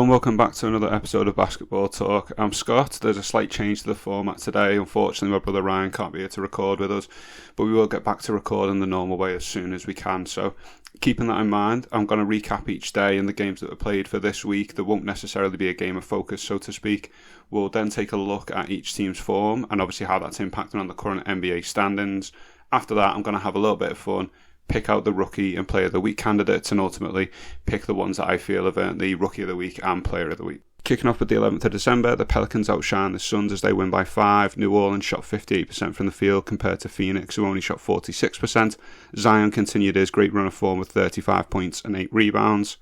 and welcome back to another episode of Basketball Talk. I'm Scott. There's a slight change to the format today. Unfortunately, my brother Ryan can't be here to record with us, but we will get back to recording the normal way as soon as we can. So, keeping that in mind, I'm going to recap each day and the games that were played for this week. There won't necessarily be a game of focus, so to speak. We'll then take a look at each team's form and obviously how that's impacting on the current NBA standings. After that, I'm going to have a little bit of fun, pick out the Rookie and Player of the Week candidates, and ultimately pick the ones that I feel have earned the Rookie of the Week and Player of the Week. Kicking off with the 11th of December, the Pelicans outshine the Suns as they win by 5. New Orleans shot 58% from the field compared to Phoenix, who only shot 46%. Zion continued his great run of form with 35 points and 8 rebounds.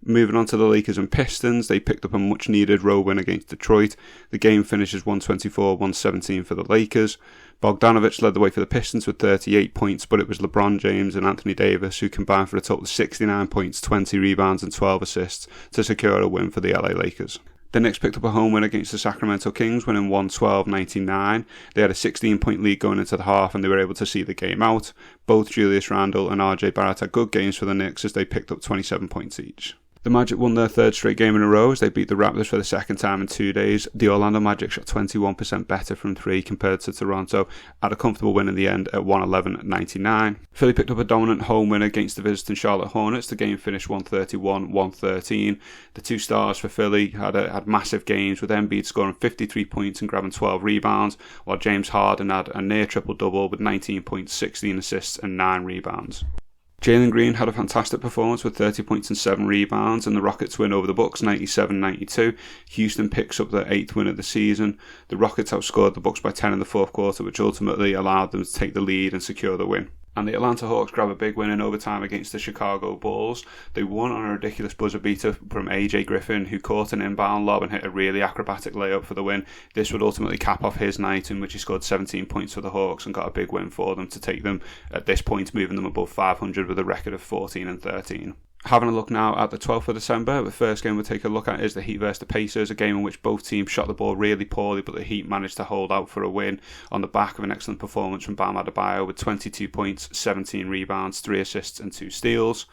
Moving on to the Lakers and Pistons, they picked up a much-needed road win against Detroit. The game finishes 124-117 for the Lakers. Bogdanovic led the way for the Pistons with 38 points, but it was LeBron James and Anthony Davis who combined for a total of 69 points, 20 rebounds and 12 assists to secure a win for the LA Lakers. The Knicks picked up a home win against the Sacramento Kings, winning 112-99. They had a 16-point lead going into the half and they were able to see the game out. Both Julius Randle and RJ Barrett had good games for the Knicks as they picked up 27 points each. The Magic won their third straight game in a row as they beat the Raptors for the second time in 2 days. The Orlando Magic shot 21% better from 3 compared to Toronto, had a comfortable win in the end at 111-99. Philly picked up a dominant home win against the visiting Charlotte Hornets. The game finished 131-113. The two stars for Philly had massive games, with Embiid scoring 53 points and grabbing 12 rebounds, while James Harden had a near triple-double with 19 points, 16 assists and 9 rebounds. Jalen Green had a fantastic performance with 30 points and 7 rebounds, and the Rockets win over the Bucks 97-92. Houston picks up their 8th win of the season. The Rockets outscored the Bucks by 10 in the fourth quarter, which ultimately allowed them to take the lead and secure the win. And the Atlanta Hawks grab a big win in overtime against the Chicago Bulls. They won on a ridiculous buzzer beater from AJ Griffin, who caught an inbound lob and hit a really acrobatic layup for the win. This would ultimately cap off his night, in which he scored 17 points for the Hawks and got a big win for them to take them, at this point, moving them above 500 with a record of 14-13. Having a look now at the 12th of December, the first game we'll take a look at is the Heat versus the Pacers, a game in which both teams shot the ball really poorly, but the Heat managed to hold out for a win on the back of an excellent performance from Bam Adebayo with 22 points, 17 rebounds, 3 assists and 2 steals.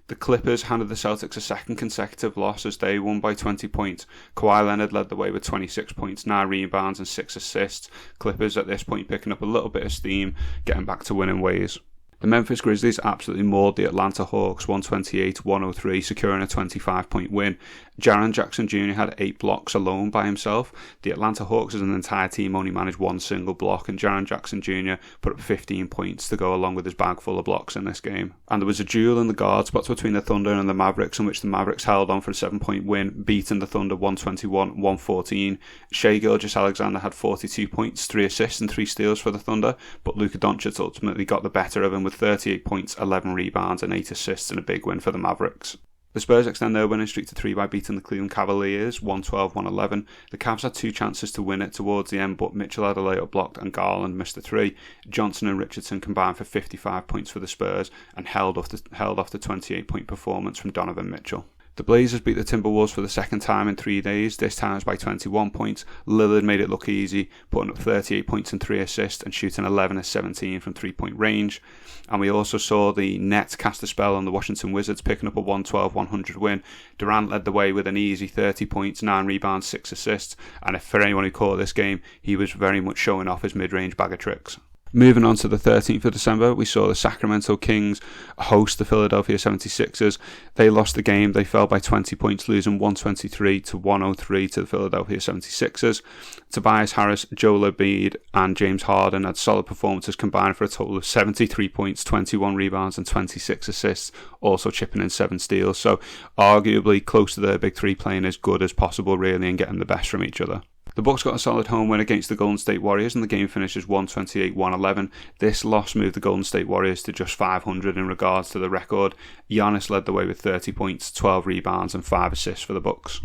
The Clippers handed the Celtics a second consecutive loss as they won by 20 points. Kawhi Leonard led the way with 26 points, 9 rebounds and 6 assists. Clippers at this point picking up a little bit of steam, getting back to winning ways. The Memphis Grizzlies absolutely mauled the Atlanta Hawks 128-103, securing a 25-point win. Jaren Jackson Jr. had 8 blocks alone by himself. The Atlanta Hawks as an entire team only managed 1 single block, and Jaren Jackson Jr. put up 15 points to go along with his bag full of blocks in this game. And there was a duel in the guard spots between the Thunder and the Mavericks, in which the Mavericks held on for a 7-point win, beating the Thunder 121-114. Shai Gilgeous-Alexander had 42 points, 3 assists and 3 steals for the Thunder, but Luka Doncic ultimately got the better of him with 38 points, 11 rebounds and 8 assists in a big win for the Mavericks. The Spurs extend their winning streak to 3 by beating the Cleveland Cavaliers 112-111. The Cavs had 2 chances to win it towards the end, but Mitchell had a layup blocked and Garland missed a 3. Johnson and Richardson combined for 55 points for the Spurs and held off the 28-point performance from Donovan Mitchell. The Blazers beat the Timberwolves for the second time in 3 days, this time it was by 21 points. Lillard made it look easy, putting up 38 points and 3 assists and shooting 11 of 17 from 3-point range. And we also saw the Nets cast a spell on the Washington Wizards, picking up a 112-100 win. Durant led the way with an easy 30 points, 9 rebounds, 6 assists, and if for anyone who caught this game, he was very much showing off his mid-range bag of tricks. Moving on to the 13th of December, we saw the Sacramento Kings host the Philadelphia 76ers. They lost the game. They fell by 20 points, losing 123-103 to the Philadelphia 76ers. Tobias Harris, Joel Embiid and James Harden had solid performances combined for a total of 73 points, 21 rebounds and 26 assists, also chipping in 7 steals. So arguably close to their big three, playing as good as possible really and getting the best from each other. The Bucks got a solid home win against the Golden State Warriors and the game finishes 128-111. This loss moved the Golden State Warriors to just 500 in regards to the record. Giannis led the way with 30 points, 12 rebounds and 5 assists for the Bucks.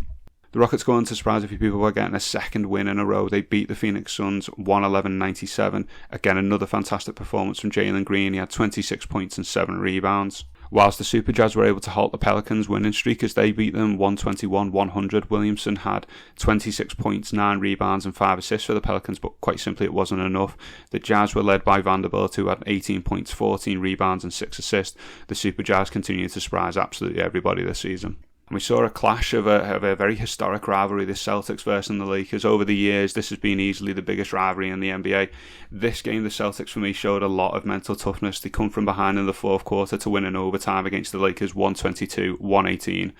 The Rockets go on to surprise a few people by getting a second win in a row. They beat the Phoenix Suns 111-97. Again, another fantastic performance from Jalen Green. He had 26 points and 7 rebounds. Whilst the Super Jazz were able to halt the Pelicans' winning streak as they beat them 121-100, Williamson had 26 points, 9 rebounds and 5 assists for the Pelicans, but quite simply it wasn't enough. The Jazz were led by Vanderbilt, who had 18 points, 14 rebounds and 6 assists. The Super Jazz continued to surprise absolutely everybody this season. And we saw a clash of a very historic rivalry, the Celtics versus the Lakers. Over the years, this has been easily the biggest rivalry in the NBA. This game, the Celtics, for me, showed a lot of mental toughness. They come from behind in the fourth quarter to win in overtime against the Lakers 122-118.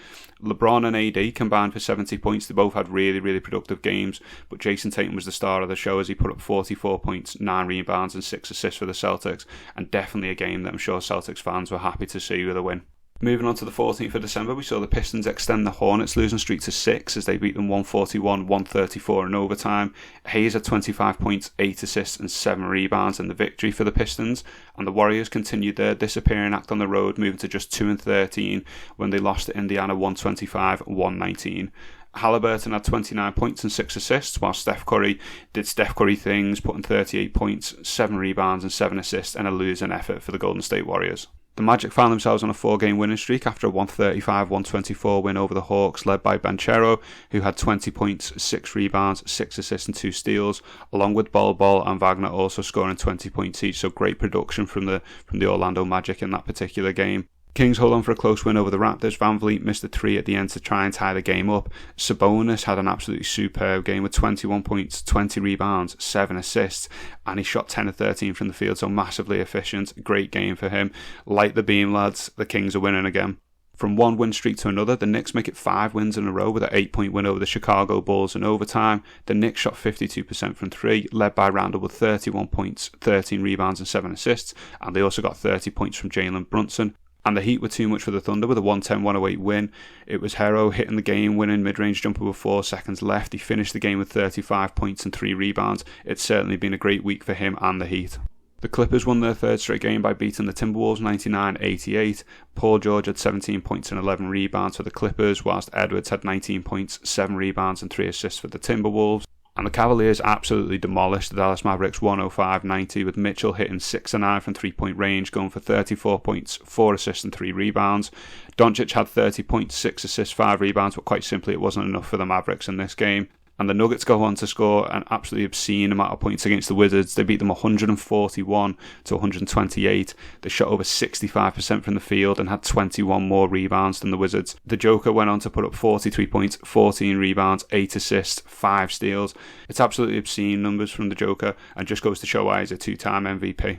LeBron and AD combined for 70 points. They both had really, really productive games, but Jason Tatum was the star of the show as he put up 44 points, 9 rebounds and 6 assists for the Celtics, and definitely a game that I'm sure Celtics fans were happy to see with a win. Moving on to the 14th of December, we saw the Pistons extend the Hornets' losing streak to 6 as they beat them 141-134 in overtime. Hayes had 25 points, 8 assists and 7 rebounds in the victory for the Pistons, and the Warriors continued their disappearing act on the road, moving to just 2-13 when they lost to Indiana 125-119. Halliburton had 29 points and 6 assists, while Steph Curry did Steph Curry things, putting 38 points, 7 rebounds and 7 assists in a losing effort for the Golden State Warriors. The Magic found themselves on a 4-game winning streak after a 135-124 win over the Hawks, led by Banchero, who had 20 points, 6 rebounds, 6 assists and 2 steals, along with Bol and Wagner also scoring 20 points each, so great production from the Orlando Magic in that particular game. Kings hold on for a close win over the Raptors. Van Vliet missed a 3 at the end to try and tie the game up. Sabonis had an absolutely superb game with 21 points, 20 rebounds, 7 assists, and he shot 10 of 13 from the field, so massively efficient. Great game for him. Light the beam, lads. The Kings are winning again. From one win streak to another, the Knicks make it 5 wins in a row with an 8-point win over the Chicago Bulls in overtime. The Knicks shot 52% from 3, led by Randle with 31 points, 13 rebounds and 7 assists, and they also got 30 points from Jalen Brunson. And the Heat were too much for the Thunder with a 110-108 win. It was Herro hitting the game-winning mid-range jumper with 4 seconds left. He finished the game with 35 points and 3 rebounds. It's certainly been a great week for him and the Heat. The Clippers won their 3rd straight game by beating the Timberwolves 99-88. Paul George had 17 points and 11 rebounds for the Clippers, whilst Edwards had 19 points, 7 rebounds and 3 assists for the Timberwolves. And the Cavaliers absolutely demolished the Dallas Mavericks 105-90, with Mitchell hitting 6 of 9 from 3-point range, going for 34 points, 4 assists and 3 rebounds. Doncic had 30 points, 6 assists, 5 rebounds, but quite simply it wasn't enough for the Mavericks in this game. And the Nuggets go on to score an absolutely obscene amount of points against the Wizards. They beat them 141-128. They shot over 65% from the field and had 21 more rebounds than the Wizards. The Joker went on to put up 43 points, 14 rebounds, 8 assists, 5 steals. It's absolutely obscene numbers from the Joker, and just goes to show why he's a 2-time MVP.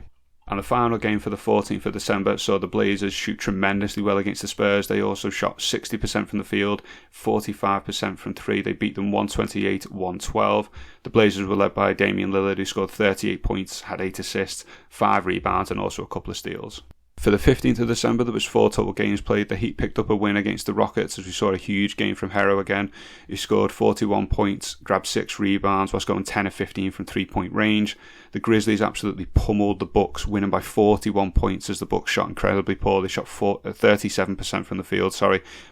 And the final game for the 14th of December saw the Blazers shoot tremendously well against the Spurs. They also shot 60% from the field, 45% from 3. They beat them 128-112. The Blazers were led by Damian Lillard, who scored 38 points, had 8 assists, 5 rebounds and also a couple of steals. For the 15th of December, there was 4 total games played. The Heat picked up a win against the Rockets as we saw a huge game from Herro again. He scored 41 points, grabbed 6 rebounds whilst going 10 of 15 from 3-point range. The Grizzlies absolutely pummeled the Bucks, winning by 41 points as the Bucks shot incredibly poor. They shot 37% from the field.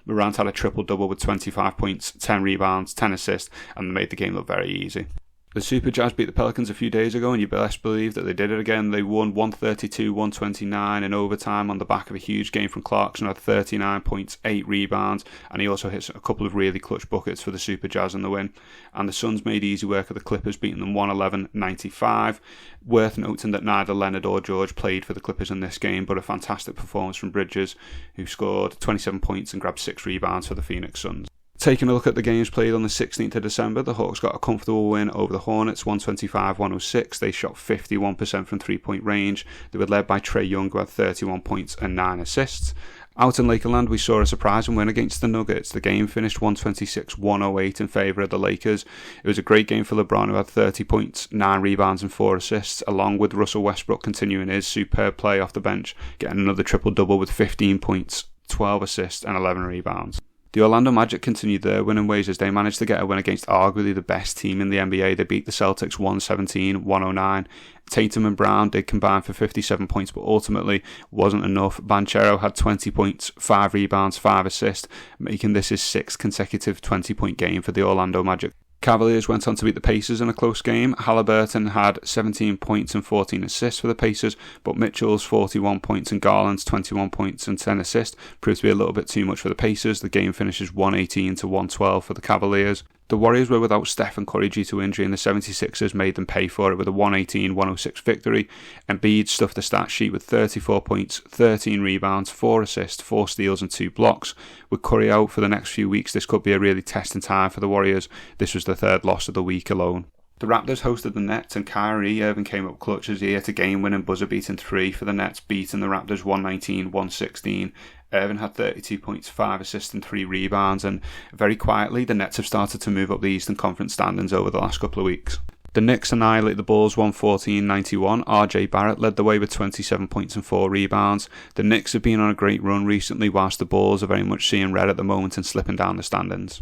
Morant had a triple-double with 25 points, 10 rebounds, 10 assists, and made the game look very easy. The Super Jazz beat the Pelicans a few days ago, and you best believe that they did it again. They won 132-129 in overtime on the back of a huge game from Clarkson, had 39 points, 8 rebounds, and he also hit a couple of really clutch buckets for the Super Jazz in the win. And the Suns made easy work of the Clippers, beating them 111-95. Worth noting that neither Leonard or George played for the Clippers in this game, but a fantastic performance from Bridges, who scored 27 points and grabbed 6 rebounds for the Phoenix Suns. Taking a look at the games played on the 16th of December, the Hawks got a comfortable win over the Hornets, 125-106. They shot 51% from 3-point range. They were led by Trae Young, who had 31 points and 9 assists. Out in Lakerland, we saw a surprising win against the Nuggets. The game finished 126-108 in favour of the Lakers. It was a great game for LeBron, who had 30 points, 9 rebounds and 4 assists, along with Russell Westbrook continuing his superb play off the bench, getting another triple-double with 15 points, 12 assists and 11 rebounds. The Orlando Magic continued their winning ways as they managed to get a win against arguably the best team in the NBA. They beat the Celtics 117-109. Tatum and Brown did combine for 57 points, but ultimately wasn't enough. Banchero had 20 points, 5 rebounds, 5 assists, making this his 6th consecutive 20-point game for the Orlando Magic. Cavaliers went on to beat the Pacers in a close game. Halliburton had 17 points and 14 assists for the Pacers, but Mitchell's 41 points and Garland's 21 points and 10 assists proved to be a little bit too much for the Pacers. The game finishes 118-112 for the Cavaliers. The Warriors were without Stephen Curry due to injury, and the 76ers made them pay for it with a 118-106 victory. Embiid stuffed the stat sheet with 34 points, 13 rebounds, 4 assists, 4 steals and 2 blocks. With Curry out for the next few weeks, this could be a really testing time for the Warriors. This was the third loss of the week alone. The Raptors hosted the Nets, and Kyrie Irving came up clutch as he hit a game-winning buzzer-beating 3 for the Nets, beating the Raptors 119-116. Irving had 32 points, 5 assists and 3 rebounds, and very quietly the Nets have started to move up the Eastern Conference standings over the last couple of weeks. The Knicks annihilate the Bulls 114-91. RJ Barrett led the way with 27 points and 4 rebounds. The Knicks have been on a great run recently, whilst the Bulls are very much seeing red at the moment and slipping down the standings.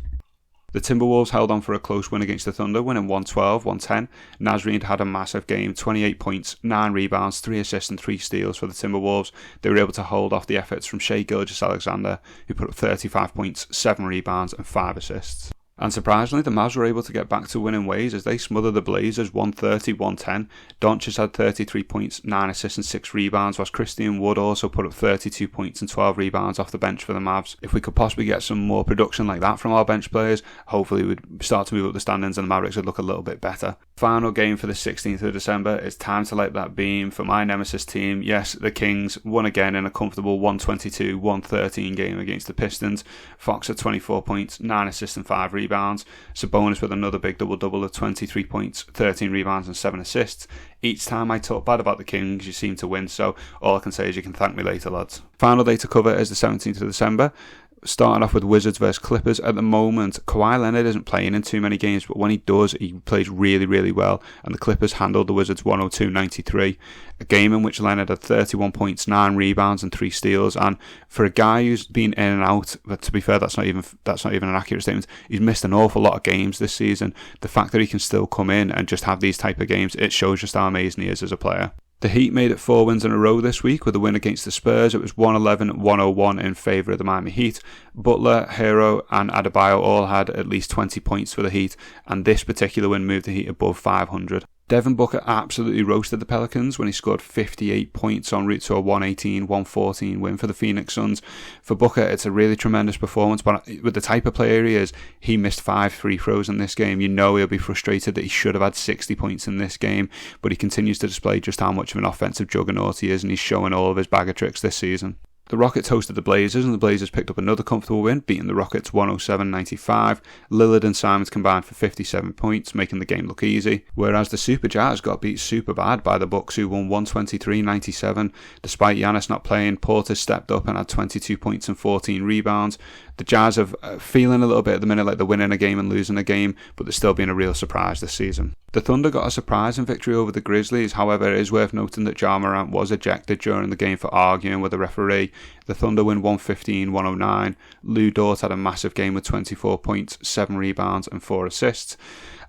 The Timberwolves held on for a close win against the Thunder, winning 112-110. Naz Reid had a massive game, 28 points, 9 rebounds, 3 assists and 3 steals for the Timberwolves. They were able to hold off the efforts from Shai Gilgeous-Alexander, who put up 35 points, 7 rebounds and 5 assists. And surprisingly, the Mavs were able to get back to winning ways as they smothered the Blazers 130-110. Doncic had 33 points, 9 assists and 6 rebounds, whilst Christian Wood also put up 32 points and 12 rebounds off the bench for the Mavs. If we could possibly get some more production like that from our bench players, hopefully we'd start to move up the standings and the Mavericks would look a little bit better. Final game for the 16th of December. It's time to light that beam for my nemesis team. Yes, the Kings won again in a comfortable 122-113 game against the Pistons. Fox had 24 points, 9 assists and 5 rebounds. Sabonis with another big double-double of 23 points, 13 rebounds and 7 assists. Each time I talk bad about the Kings, you seem to win, so all I can say is you can thank me later, lads. Final day to cover is the 17th of December. Starting off with Wizards versus Clippers. At the moment, Kawhi Leonard isn't playing in too many games, but when he does, he plays really, really well. And the Clippers handled the Wizards 102-93. A game in which Leonard had 31 points, 9 rebounds and 3 steals. And for a guy who's been in and out, but to be fair, that's not even an accurate statement. He's missed an awful lot of games this season. The fact that he can still come in and just have these type of games, it shows just how amazing he is as a player. The Heat made it 4 wins in a row this week with a win against the Spurs. It was 111-101 in favour of the Miami Heat. Butler, Hero and Adebayo all had at least 20 points for the Heat, and this particular win moved the Heat above 500. Devin Booker absolutely roasted the Pelicans when he scored 58 points en route to a 118-114 win for the Phoenix Suns. For Booker, it's a really tremendous performance, but with the type of player he is, he missed 5 free throws in this game. You know he'll be frustrated that he should have had 60 points in this game, but he continues to display just how much of an offensive juggernaut he is, and he's showing all of his bag of tricks this season. The Rockets hosted the Blazers, and the Blazers picked up another comfortable win, beating the Rockets 107-95. Lillard and Simons combined for 57 points, making the game look easy, whereas the Super Jazz got beat super bad by the Bucks, who won 123-97. Despite Giannis not playing, Porter stepped up and had 22 points and 14 rebounds. The Jazz are feeling a little bit at the minute like they're winning a game and losing a game, but they're still being a real surprise this season. The Thunder got a surprising victory over the Grizzlies. However, it is worth noting that Ja Morant was ejected during the game for arguing with the referee. The Thunder win 115-109. Lou Dort had a massive game with 24 points, 7 rebounds and 4 assists.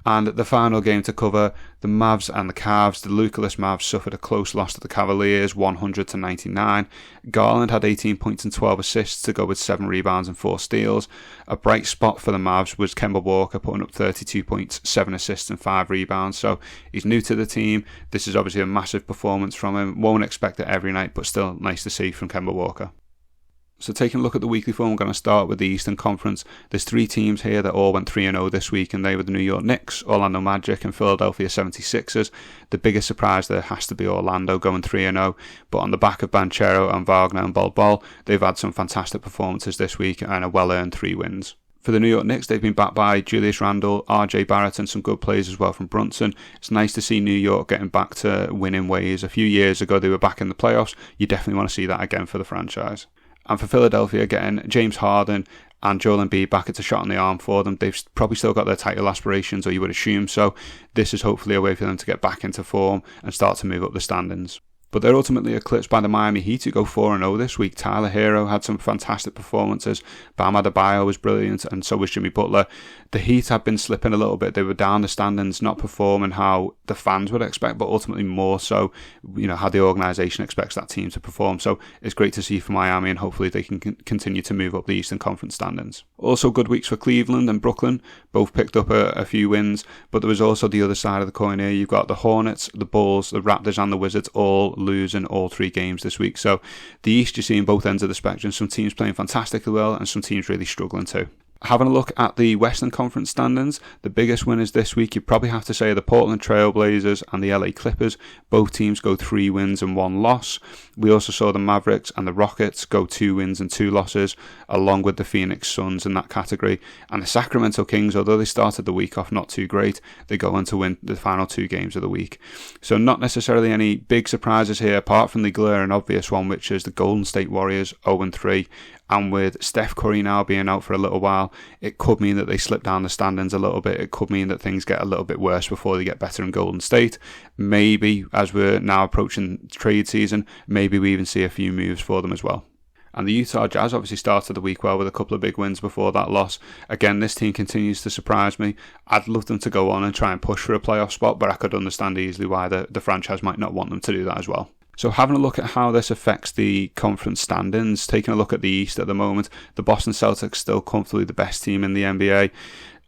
And the final game to cover, the Mavs and the Cavs. The Luka-less Mavs suffered a close loss to the Cavaliers, 100-99. Garland had 18 points and 12 assists to go with 7 rebounds and 4 steals. A bright spot for the Mavs was Kemba Walker putting up 32 points, 7 assists and 5 rebounds. So he's new to the team. This is obviously a massive performance from him. Won't expect it every night, but still nice to see from Kemba Walker. So taking a look at the weekly form, we're going to start with the Eastern Conference. There's 3 teams here that all went 3-0 this week, and they were the New York Knicks, Orlando Magic and Philadelphia 76ers. The biggest surprise there has to be Orlando going 3-0, but on the back of Banchero and Wagner and Bol Bol, they've had some fantastic performances this week and a well-earned 3 wins. For the New York Knicks, they've been backed by Julius Randle, RJ Barrett and some good plays as well from Brunson. It's nice to see New York getting back to winning ways. A few years ago they were back in the playoffs. You definitely want to see that again for the franchise. And for Philadelphia, getting James Harden and Joel Embiid back, it's a shot in the arm for them. They've probably still got their title aspirations, or you would assume so. This is hopefully a way for them to get back into form and start to move up the standings. But they're ultimately eclipsed by the Miami Heat, who go 4-0 this week. Tyler Hero had some fantastic performances. Bam Adebayo was brilliant, and so was Jimmy Butler. The Heat have been slipping a little bit. They were down the standings, not performing how the fans would expect, but ultimately more so, how the organisation expects that team to perform. So it's great to see for Miami, and hopefully they can continue to move up the Eastern Conference standings. Also good weeks for Cleveland and Brooklyn. Both picked up a few wins, but there was also the other side of the coin here. You've got the Hornets, the Bulls, the Raptors and the Wizards all losing all 3 games this week. So the East, you're seeing both ends of the spectrum. Some teams playing fantastically well and some teams really struggling too. Having a look at the Western Conference standings, the biggest winners this week, you probably have to say, are the Portland Trail Blazers and the LA Clippers. Both teams go 3 wins and 1 loss. We also saw the Mavericks and the Rockets go 2 wins and 2 losses, along with the Phoenix Suns in that category. And the Sacramento Kings, although they started the week off not too great, they go on to win the final 2 games of the week. So not necessarily any big surprises here, apart from the glaring obvious one, which is the Golden State Warriors 0-3. And with Steph Curry now being out for a little while, it could mean that they slip down the standings a little bit. It could mean that things get a little bit worse before they get better in Golden State. Maybe, as we're now approaching trade season, maybe we even see a few moves for them as well. And the Utah Jazz obviously started the week well with a couple of big wins before that loss. Again, this team continues to surprise me. I'd love them to go on and try and push for a playoff spot, but I could understand easily why the franchise might not want them to do that as well. So having a look at how this affects the conference standings, taking a look at the East at the moment, the Boston Celtics still comfortably the best team in the NBA.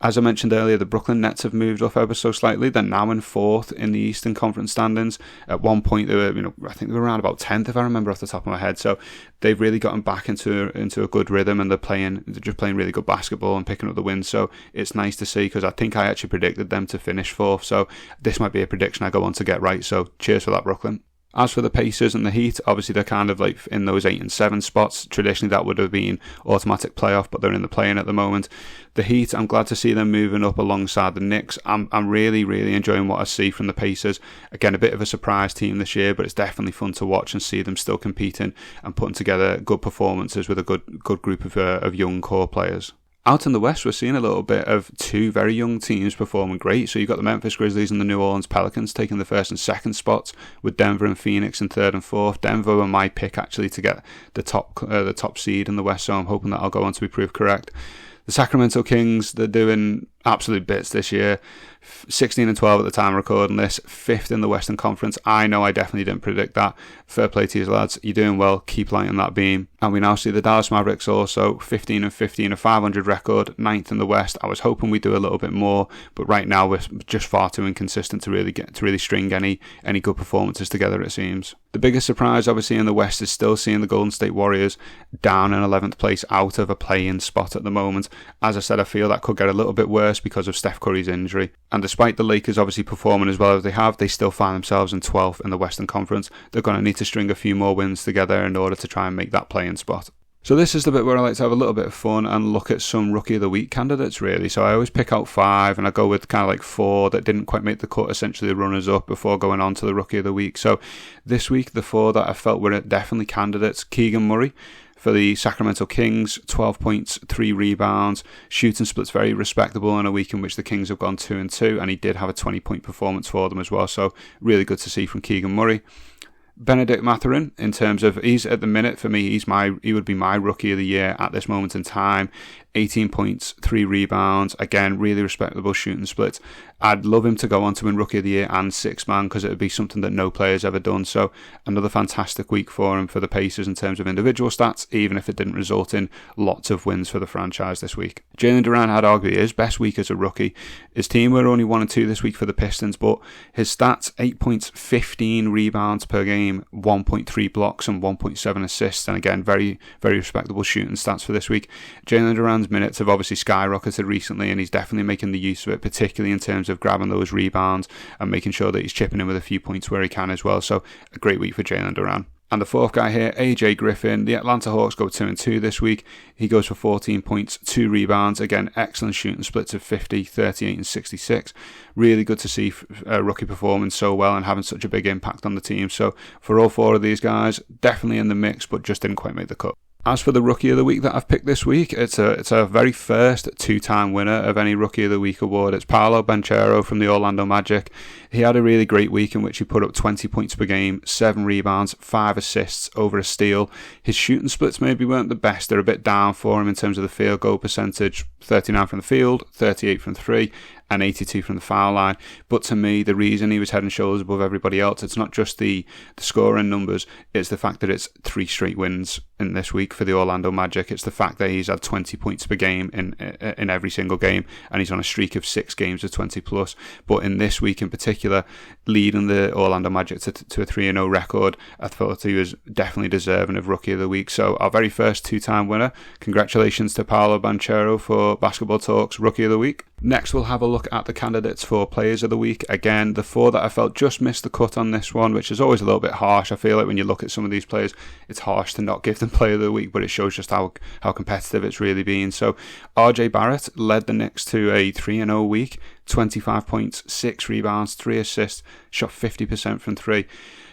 As I mentioned earlier, the Brooklyn Nets have moved up ever so slightly. They're now in 4th in the Eastern Conference standings. At one point, they were, I think they were around about 10th, if I remember off the top of my head. So they've really gotten back into a good rhythm, and they're just playing really good basketball and picking up the wins. So it's nice to see, because I think I actually predicted them to finish 4th. So this might be a prediction I go on to get right. So cheers for that, Brooklyn. As for the Pacers and the Heat, obviously they're kind of like in those 8 and 7 spots. Traditionally that would have been automatic playoff, but they're in the play-in at the moment. The Heat, I'm glad to see them moving up alongside the Knicks. I'm really, really enjoying what I see from the Pacers. Again, a bit of a surprise team this year, but it's definitely fun to watch and see them still competing and putting together good performances with a good group of young core players. Out in the West, we're seeing a little bit of 2 very young teams performing great. So you've got the Memphis Grizzlies and the New Orleans Pelicans taking the 1st and 2nd spots, with Denver and Phoenix in 3rd and 4th. Denver were my pick actually to get the top seed in the West, so I'm hoping that I'll go on to be proved correct. The Sacramento Kings, they're doing absolute bits this year. 16 and 12 at the time of recording this, 5th in the Western Conference. I know I definitely didn't predict that. Fair play to you lads, you're doing well, keep lighting that beam. And we now see the Dallas Mavericks also 15 and 15, a 500 record, 9th in the West. I was hoping we'd do a little bit more, but right now we're just far too inconsistent to really string any good performances together, it seems. The biggest surprise obviously in the West is still seeing the Golden State Warriors down in 11th place, out of a play-in spot at the moment. As I said, I feel that could get a little bit worse because of Steph Curry's injury. And despite the Lakers obviously performing as well as they have, they still find themselves in 12th in the Western Conference. They're going to need to string a few more wins together in order to try and make that play-in spot. So this is the bit where I like to have a little bit of fun and look at some Rookie of the Week candidates, really. So I always pick out 5, and I go with kind of like 4 that didn't quite make the cut, essentially the runners-up, before going on to the Rookie of the Week. So this week, the 4 that I felt were definitely candidates: Keegan Murray for the Sacramento Kings, 12 points, 3 rebounds, shooting splits very respectable in a week in which the Kings have gone 2-2, and he did have a 20-point performance for them as well. So really good to see from Keegan Murray. Benedict Mathurin, in terms of, he's at the minute for me, he would be my Rookie of the Year at this moment in time. 18 points, 3 rebounds, again, really respectable shooting splits. I'd love him to go on to win Rookie of the Year and Sixth Man, because it would be something that no player's ever done. So another fantastic week for him for the Pacers in terms of individual stats, even if it didn't result in lots of wins for the franchise this week. Jalen Duren had arguably his best week as a rookie. His team were only 1-2 this week for the Pistons, but his stats: 8 points, 15 rebounds per game, 1.3 blocks and 1.7 assists, and again, very, very respectable shooting stats for this week. Jalen Duren's minutes have obviously skyrocketed recently, and he's definitely making the use of it, particularly in terms of grabbing those rebounds and making sure that he's chipping in with a few points where he can as well. So a great week for Jalen Duren. And the 4th guy here, AJ Griffin. The Atlanta Hawks go 2-2 this week. He goes for 14 points, 2 rebounds. Again, excellent shooting splits of 50, 38 and 66. Really good to see a rookie performing so well and having such a big impact on the team. So for all 4 of these guys, definitely in the mix, but just didn't quite make the cut. As for the Rookie of the Week that I've picked this week, it's a very first 2-time winner of any Rookie of the Week award. It's Paolo Banchero from the Orlando Magic. He had a really great week in which he put up 20 points per game, 7 rebounds, 5 assists, over a steal. His shooting splits maybe weren't the best. They're a bit down for him in terms of the field goal percentage: 39 from the field, 38 from 3. and 82 from the foul line. But to me, the reason he was head and shoulders above everybody else, it's not just the scoring numbers, it's the fact that it's 3 straight wins in this week for the Orlando Magic. It's the fact that he's had 20 points per game in every single game, and he's on a streak of 6 games of 20 plus. But in this week in particular, leading the Orlando Magic to a 3-0 record, I thought he was definitely deserving of Rookie of the Week. So our very first 2-time winner, congratulations to Paolo Banchero for Basketball Talk's Rookie of the Week. Next, we'll have a look at the candidates for Players of the Week. Again, the 4 that I felt just missed the cut on this one, which is always a little bit harsh. I feel like when you look at some of these players, it's harsh to not give them Player of the Week, but it shows just how competitive it's really been. So RJ Barrett led the Knicks to a 3-0 week, 25 points, 6 rebounds, 3 assists, shot 50% from 3.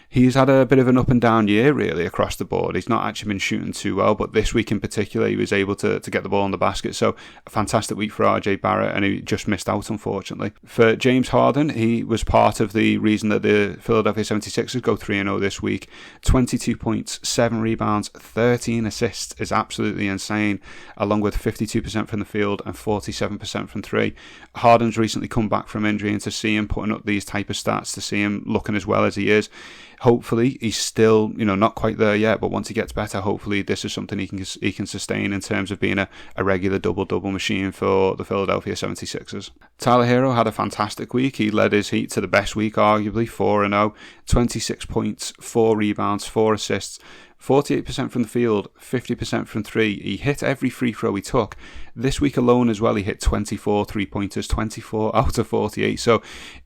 He's had a bit of an up and down year really across the board. He's not actually been shooting too well, but this week in particular he was able to get the ball in the basket. So a fantastic week for RJ Barrett, and he just missed out unfortunately. For James Harden, he was part of the reason that the Philadelphia 76ers go 3-0 this week. 22 points, 7 rebounds, 13 assists is absolutely insane, along with 52% from the field and 47% from 3. Harden's recently come back from injury, and to see him putting up these type of stats, to see him looking as well as he is, hopefully he's still, not quite there yet, but once he gets better, hopefully this is something he can sustain in terms of being a regular double-double machine for the Philadelphia 76ers. Tyler Hero had a fantastic week. He led his Heat to the best week, arguably, 4-0, 26 points, 4 rebounds, 4 assists, 48% from the field, 50% from 3. He hit every free throw he took. This week alone as well, he hit 24 3-pointers, 24 out of 48. So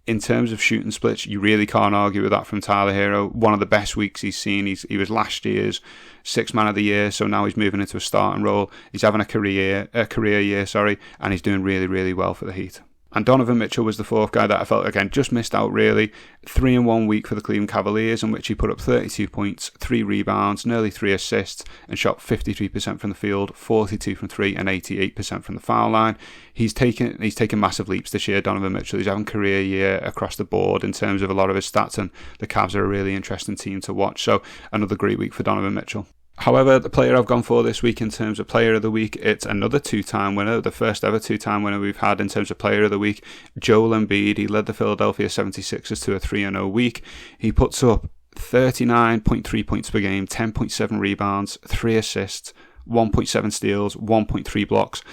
in terms of shooting splits, you really can't argue with that from Tyler Hero. One of the best weeks he's seen. He was last year's 6th man of the year, so now he's moving into a starting role. He's having a career year, and he's doing really, really well for the Heat. And Donovan Mitchell was the 4th guy that I felt, again, just missed out really. 3-1 week for the Cleveland Cavaliers, in which he put up 32 points, 3 rebounds, nearly 3 assists, and shot 53% from the field, 42 from 3, and 88% from the foul line. He's taken massive leaps this year, Donovan Mitchell. He's having a career year across the board in terms of a lot of his stats, and the Cavs are a really interesting team to watch. So another great week for Donovan Mitchell. However, the player I've gone for this week in terms of Player of the Week, it's another 2-time winner, the first ever 2-time winner we've had in terms of Player of the Week, Joel Embiid. He led the Philadelphia 76ers to a 3-0 week. He puts up 39.3 points per game, 10.7 rebounds, 3 assists, 1.7 steals, 1.3 blocks,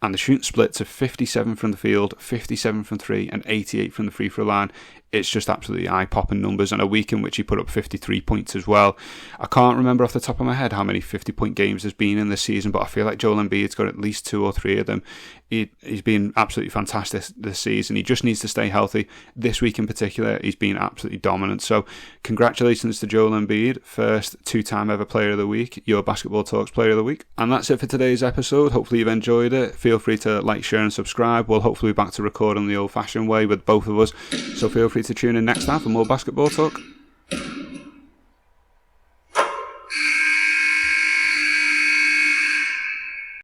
and the shooting split to 57 from the field, 57 from 3, and 88 from the free throw line. It's just absolutely eye-popping numbers, and a week in which he put up 53 points as well. I can't remember off the top of my head how many 50-point games there's been in this season, but I feel like Joel Embiid's got at least 2 or 3 of them. He's been absolutely fantastic this season. He just needs to stay healthy. This week in particular, he's been absolutely dominant. So congratulations to Joel Embiid, first 2-time ever Player of the Week, your Basketball Talks Player of the Week. And that's it for today's episode. Hopefully you've enjoyed it. Feel free to like, share and subscribe. We'll hopefully be back to recording the old-fashioned way with both of us. So feel free to tune in next time for more basketball talk.